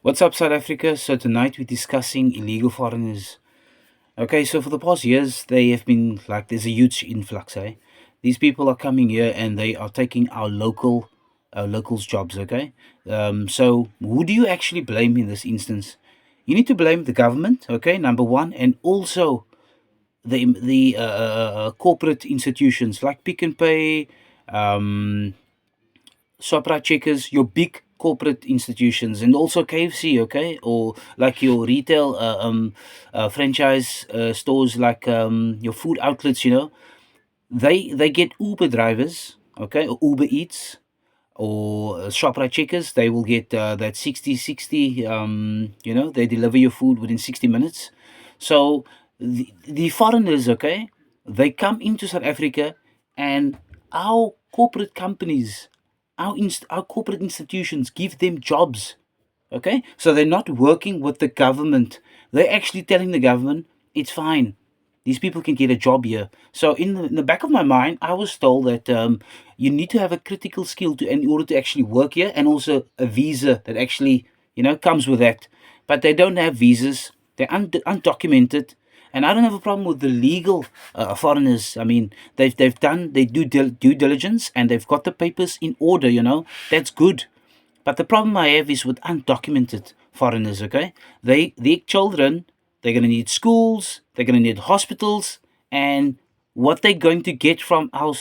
What's up, South Africa? So tonight we're discussing illegal foreigners. Okay, so for the past years, they have been like there's a huge influx. These people are coming here and they are taking our locals' jobs. Okay, so who do you actually blame in this instance? You need to blame the government. Okay, number one, and also the corporate institutions like Pick and Pay, um, Shoprite Checkers, your big corporate institutions, and also KFC, okay, or like your retail franchise stores, like your food outlets. They get Uber drivers, okay, or Uber Eats, or Shoprite Checkers. They will get that 60/60. They deliver your food within 60 minutes. So the foreigners, okay, they come into South Africa, and our corporate companies, our corporate institutions give them jobs. Okay, so they're not working with the government. They're actually telling the government it's fine. These people can get a job here. So in the back of my mind, I was told that you need to have a critical skill in order to actually work here, and also a visa that actually comes with that. But they don't have visas. They're undocumented, and I don't have a problem with the legal foreigners. I mean, they've done they do due diligence, and they've got the papers in order. That's good. But the problem I have is with undocumented foreigners, okay? Their children, they're gonna need schools, they're gonna need hospitals, and what they're going to get from our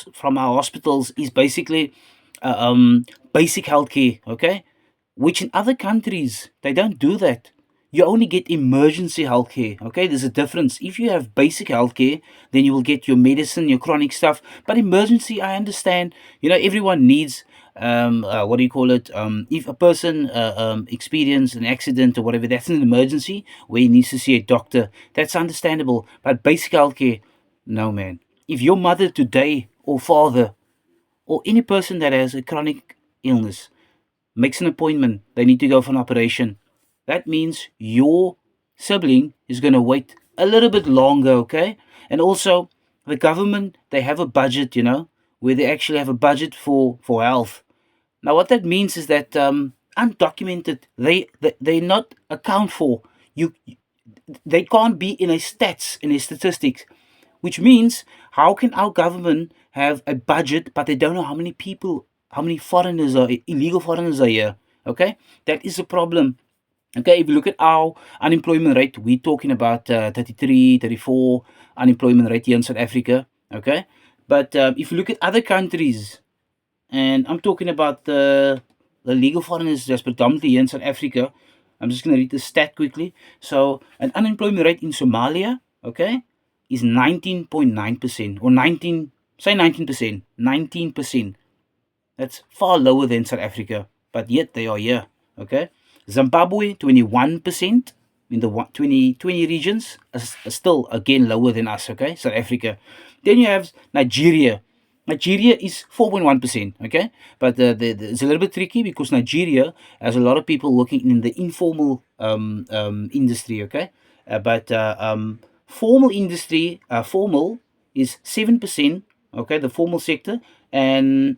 hospitals is basically basic healthcare, okay? Which in other countries they don't do that. You only get emergency healthcare. Okay, there's a difference. If you have basic healthcare, then you will get your medicine, your chronic stuff. But emergency, I understand. Everyone needs what do you call it? If a person experience an accident or whatever, that's an emergency where he needs to see a doctor. That's understandable. But basic healthcare, no, man. If your mother today or father or any person that has a chronic illness makes an appointment, they need to go for an operation. That means your sibling is going to wait a little bit longer, okay? And also, the government, they have a budget, where they actually have a budget for health. Now, what that means is that undocumented, they not account for. You, they can't be in a statistics, which means how can our government have a budget but they don't know how many people, how many foreigners are illegal foreigners are here? Okay, that is a problem. Okay, if you look at our unemployment rate, we're talking about 33, 34 unemployment rate here in South Africa. Okay, but if you look at other countries, and I'm talking about the legal foreigners that's predominantly here in South Africa. I'm just going to read the stat quickly. So, an unemployment rate in Somalia, okay, is 19.9%, or 19, say 19%, 19%. That's far lower than South Africa, but yet they are here, okay. Zimbabwe, 21% in the 2020 regions, is still again lower than us, okay, South Africa. Then you have Nigeria. Nigeria is 4.1%, okay? But it's a little bit tricky because Nigeria has a lot of people working in the informal industry, okay? But formal industry, formal is 7%, okay? The formal sector. And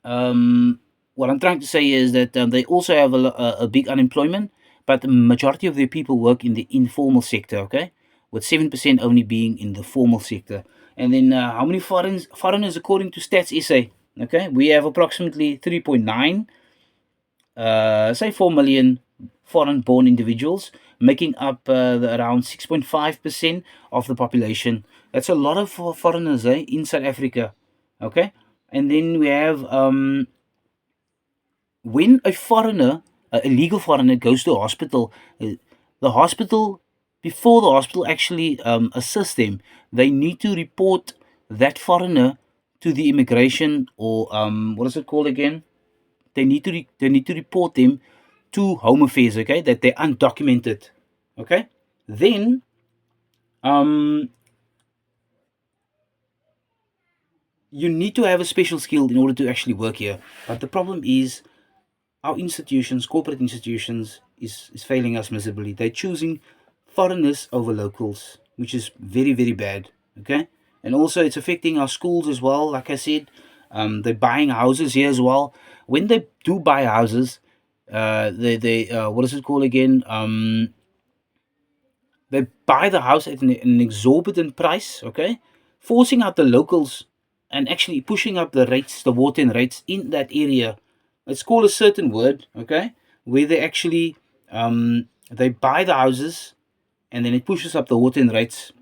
what I'm trying to say is that they also have a big unemployment, but the majority of their people work in the informal sector, okay? With 7% only being in the formal sector. And then how many foreigners according to Stats SA? Okay, we have approximately 3.9, say 4 million foreign born individuals, making up around 6.5% of the population. That's a lot of foreigners in South Africa. Okay, and then we have when a foreigner, a illegal foreigner, goes to a hospital, the hospital, before the hospital actually assists them, they need to report that foreigner to the immigration, or what is it called again? They need to report them to Home Affairs. Okay, that they're undocumented. Okay, then um, you need to have a special skill in order to actually work here. But the problem is our institutions, corporate institutions, is failing us miserably. They're choosing foreigners over locals, which is very, very bad. Okay, and also it's affecting our schools as well. Like I said, they're buying houses here as well. When they do buy houses, they what is it called again? They buy the house at an exorbitant price, okay, forcing out the locals and actually pushing up the rates, the water rates in that area. It's called a certain word, okay, where they actually they buy the houses and then it pushes up the water rates.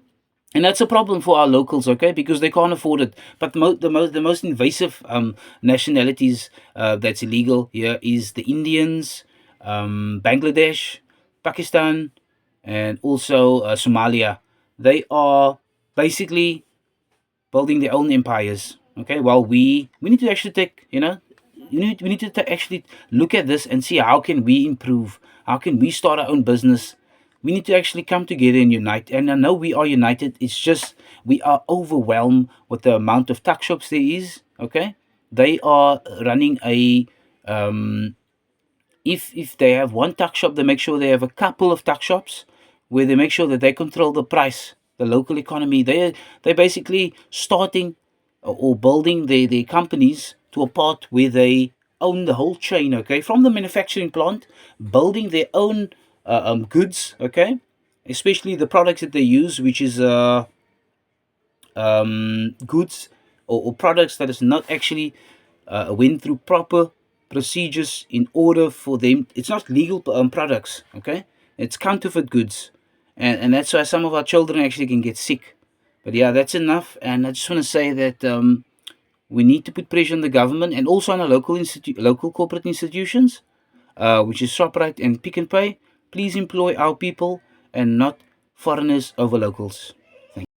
And that's a problem for our locals, okay, because they can't afford it. But the most invasive nationalities that's illegal here is the Indians, Bangladesh, Pakistan, and also Somalia. They are basically building their own empires. Okay, while we need to actually take, we need to actually look at this and see how can we improve, how can we start our own business. We need to actually come together and unite. And I know we are united. It's just we are overwhelmed with the amount of tuck shops there is. Okay, they are running a if they have one tuck shop, they make sure they have a couple of tuck shops where they make sure that they control the price, the local economy. They're basically starting or building their companies to a part where they own the whole chain, okay, from the manufacturing plant, building their own goods, okay, especially the products that they use, which is goods or products that is not actually went through proper procedures in order for them. It's not legal products, okay? It's counterfeit goods, and that's why some of our children actually can get sick. But yeah, that's enough. And I just want to say that we need to put pressure on the government and also on our local corporate institutions, which is Shoprite and Pick and Pay. Please employ our people and not foreigners over locals.